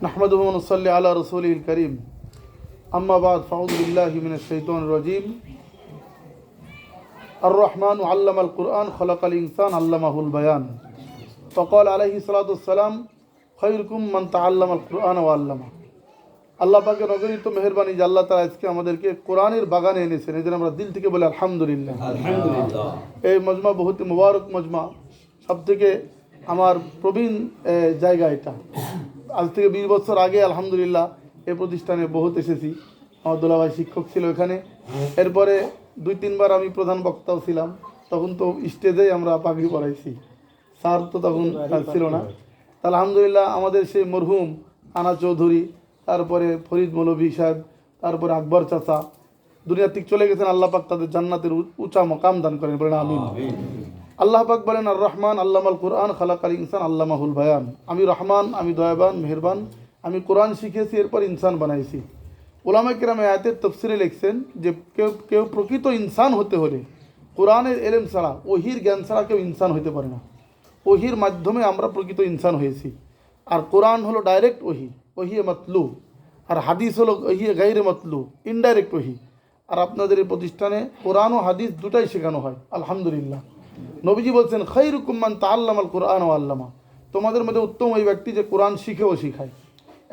नहमदुहु व नुसल्ली अला रसूलिल करीम अम्मा बाद फ़अऊज़ु बिल्लाहि मिनश शैतानिर रजीम अर्रहमानु अल्लमल कुरआन खलक़ल इंसान अल्लमहुल बयान फ़क़ाल अलैहि सलातु वस्सलाम खैरुकुम मन तअल्लमल कुरआन व अल्लमा। আল্লাহ পাকের অগণিত মেহেরবানি যে আল্লাহ তাআলা আজকে আমাদেরকে কোরআনের বাগানে এনেছেন, এই জন্য আমরা দিল থেকে বলি আলহামদুলিল্লাহ। এই মজমা বহুত মুবারক মজমা, সবথেকে আমার প্রবীণ জায়গা এটা। আজ থেকে 20 বছর আগে আলহামদুলিল্লাহ এই প্রতিষ্ঠানে বহুত এসেছি। আমার দুলাভাই শিক্ষক ছিল এখানে। এরপরে 2-3 বার আমি প্রধান বক্তাও ছিলাম। তখন তো স্টেজেই আমরা পাগড়ি পরাইছি, স্যার তো তখন ছিল না। আলহামদুলিল্লাহ আমাদের সেই মরহুম আনা চৌধুরী, তারপরে ফরিদ মৌলভী সাহেব, তারপরে আকবর চাচা দুনিয়া থেকে চলে গেছেন। আল্লাহ পাক তাদের জান্নাতের উঁচা মকাম দান করেন, বলেন আমিন। আল্লাহ পাক বলেন আর রহমান আল্লামাল কুরআন খালাকাল ইনসান আল্লামাহুল বায়ান। আমি রহমান, আমি দয়াবান, মেহেরবান, আমি কোরআন শিখেছি, এরপর ইনসান বানাইছি। উলামায়ে কেরাম আয়াতের তাফসিরে লিখছেন যে কেউ প্রকৃত ইনসান হতে হলে কোরআনের এলেম ছাড়া, ওহির জ্ঞান ছাড়া কেউ ইনসান হতে পারে না। ওহির মাধ্যমে আমরা প্রকৃত ইনসান হয়েছি। আর কোরআন হলো ডাইরেক্ট ওহি, ওহিয়ে মাতলু, আর হাদিস হলো ওহিয়ে গাইরে মাতলু, ইনডাইরেক্ট ওহি। আর আপনাদের এই প্রতিষ্ঠানে কোরআন ও হাদিস দুটাই শেখানো হয় আলহামদুলিল্লাহ। নবীজি বলছেন খায়রুকুম মান তাআল্লামাল কুরআন ওয়া আল্লামা, তোমাদের মধ্যে উত্তম ওই ব্যক্তি যে কোরআন শিখে ও শিখায়।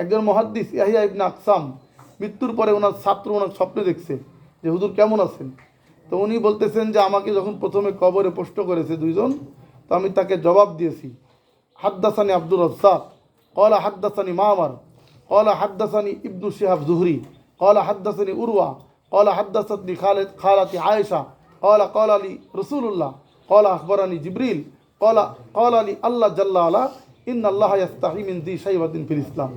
একজন মুহাদ্দিস ইয়াহইয়া ইবনে আকসাম, মৃত্যুর পরে ওনার ছাত্র ওনার স্বপ্নে দেখছে যে হুজুর কেমন আছেন। তো উনি বলতেছেন যে আমাকে যখন প্রথমে কবরে প্রশ্ন করেছে দুইজন, তো আমি তাকে জবাব দিয়েছি হাদ্দাসানি আব্দুর রাজ্জাক ক্বালা হাদ্দাসানি মামার ক্বালা হাদ্দাসানি ইবনু শিহাব যুহরি ক্বালা হাদ্দাসানি উরওয়া ক্বালা হাদ্দাসাতনি খালাতি আয়েশা ক্বালা ক্বালা লি রাসূলুল্লাহ ক্বালা আখবারানি জিবরিল ক্বালা লি আল্লাহ জাল্লা আলা ইন্নাল্লাহ ইয়াস্তাহি মিন যি শাইবাতিন ফিল ইসলাম।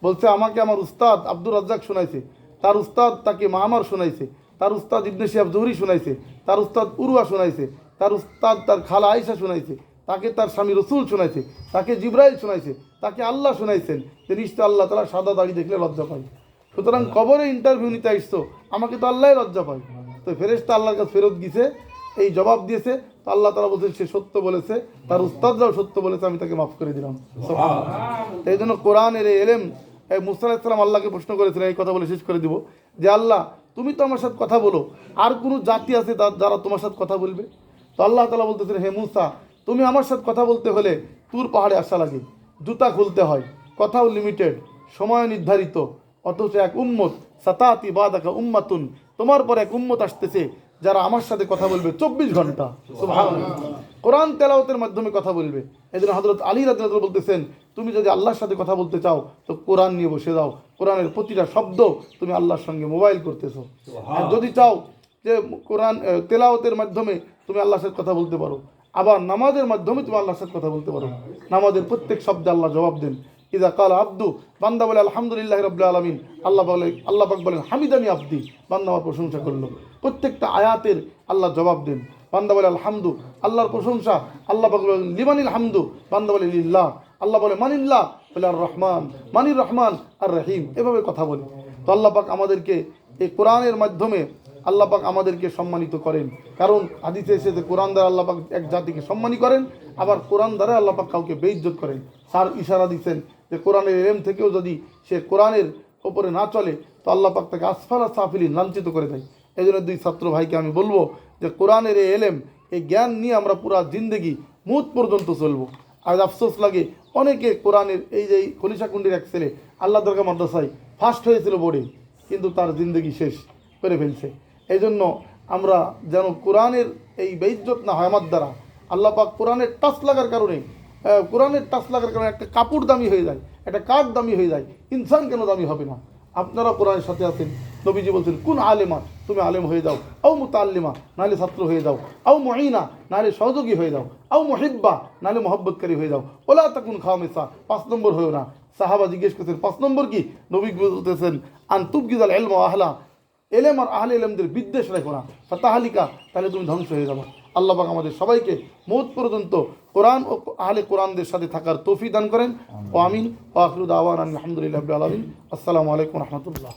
বলছে আমাকে আমার উস্তাদ আব্দুর রাজ্জাক শোনাইছে, তার উস্তাদ তাকে মামার শোনাইছে, তার উস্তাদ ইবনে শিহাব যুহরি শোনাইছে, তার উস্তাদ উরওয়া শোনাইছে, তার উস্তাদ তার খালা আয়েশা শোনাইছে, তাকে তার স্বামী রসুল শোনাইছে, তাকে জিবরাইল শোনাইছে, তাকে আল্লাহ শোনাইছেন যে নিশ্চয় আল্লাহ তাআলা সাদা দাড়ি দেখলে লজ্জা পায়। সুতরাং কবরে ইন্টারভিউ নিতে আসছো, আমাকে তো আল্লাহ লজ্জা পায়। তো ফেরেশতা আল্লাহর কাছে ফেরত গিয়েছে, এই জবাব দিয়েছে। তো আল্লাহ তাআলা বলছেন সে সত্য বলেছে, তার উস্তাদরাও সত্য বলেছে, আমি তাকে মাফ করে দিলাম। সুবহানাল্লাহ। এই জন্য কোরআনের এই এলেম, মুসা আলাইহিস সালাম আল্লাহকে প্রশ্ন করেছিলেন, এই কথা বলে শেষ করে দিব যে আল্লাহ তুমি তো আমার সাথে কথা বলো, আর কোনো জাতি আছে যারা তোমার সাথে কথা বলবে? তো আল্লাহ তাআলা বলতেছেন হে মুসা, তুমি আমার সাথে কথা বলতে হলে তুর পাহাড়ে আসা লাগে, জুতা খুলতে হয়, কথাও লিমিটেড, সময় নির্ধারিত, অথচ এক উম্মত সাতাতি বাদাকা উম্মাতুন, তোমার পর এক উম্মত আসতেছে যারা আমার সাথে কথা বলবে 24 ঘন্টা। সুবহানাল্লাহ। কোরআন তেলাওয়াতের মাধ্যমে কথা বলবে। এজন্য হযরত আলী রাদিয়াল্লাহু আনহু বলতেছেন তুমি যদি আল্লাহর সাথে কথা বলতে চাও তো কোরআন নিয়ে বসে যাও, কোরআনের প্রতিটা শব্দ তুমি আল্লাহর সঙ্গে মোবাইল করতেছো। আর যদি চাও যে কোরআন তেলাওয়াতের মাধ্যমে তুমি আল্লাহর সাথে কথা বলতে পারো, আবার নামাজের মাধ্যমে তুমি আল্লাহর সাথে কথা বলতে পারো। নামাজের প্রত্যেক শব্দে আল্লাহ জবাব দেন। ইযা কালা আব্দু, বান্দা বলে আলহামদুলিল্লাহি রাব্বিল আলামিন, আল্লাহ পাক বলেন হামিদানি আব্দি, বান্দা আমার প্রশংসা করলো। প্রত্যেকটা আয়াতের আল্লাহ জবাব দেন। বান্দা বলে আলহামদু, আল্লাহর প্রশংসা, আল্লাহ পাক বলেন লিমানিল হামদু, বান্দা বলে লিল্লাহ, আল্লাহ বলে মানিল্লাহ, বলে আর রহমান, মানির রহমান আর রহিম, এভাবে কথা বলে। তো আল্লাহ পাক আমাদেরকে এই কোরআনের মাধ্যমে আল্লাহ পাক আমাদেরকে সম্মানিত করেন। কারণ হাদিসে এসেছে কোরআন দ্বারা আল্লাহ পাক এক জাতিকে সম্মানী করেন, আবার কোরআন দ্বারা আল্লাহ পাক কাউকে বেইজ্জত করেন। স্যার ইশারা দিচ্ছেন যে কোরআনের এলেম থেকেও যদি সে কোরআনের ওপরে না চলে তো আল্লাহ পাক তাকে আসফালা সাফিলিন, লাঞ্ছিত করে দেয়। এই জন্য 2 ছাত্র ভাইকে আমি বলবো যে কোরআনের এই এলেম, এই জ্ঞান নিয়ে আমরা পুরা জিন্দগি মুত পর্যন্ত চলবো। আজ আফসোস লাগে অনেকে কোরআনের এই যে খলিশাকুন্ডির এক ছেলে আল্লাহ দরগা মাদ্রাসায় ফার্স্ট হয়েছিল বোর্ডে, কিন্তু তার জিন্দগি শেষ করে ফেলছে। এই জন্য আমরা যেন কোরআনের এই বেইজ্জত না হয় আমার দ্বারা। আল্লাহ পাক কোরআনের টাচ লাগার কারণে একটা কাপড় দামি হয়ে যায়, একটা কাঠ দামি হয়ে যায়, ইনসান কেন দামি হবে না? আপনারা কোরআনের সাথে আছেন। নবীজি বলছেন কুন আলেমা, তুমি আলেম হয়ে যাও, আও মুতাল্লিমা, নাহলে ছাত্র হয়ে যাও, আও মুঈনা, নাহলে সহযোগী হয়ে যাও, আও মুহিব্বা, নাহলে মহব্বতকারী হয়ে যাও, ওলা তাকুন খামিসা, 5 নম্বর হয়েও না। সাহাবা জিজ্ঞেস করছেন 5 নম্বর কি? নবী বলতেছেন আন তুবগিদাল ইলম আহলা, এলেম আর আহলে এলেমদের বিদ্বেষ রেখো না, ফাতাহালিকা, তাহলে তুমি ধ্বংস হয়ে যাবে। আল্লাহ পাক আমাদের সবাইকে মওত পর্যন্ত কোরআন ও আহলে কোরআনদের সাথে থাকার তৌফিক দান করেন। ও আমিন। ওয়া আখিরু দাওয়ানা আলহামদুলিল্লাহি রাব্বিল আলামিন। আসসালামু আলাইকুম ওয়া রাহমাতুল্লাহ।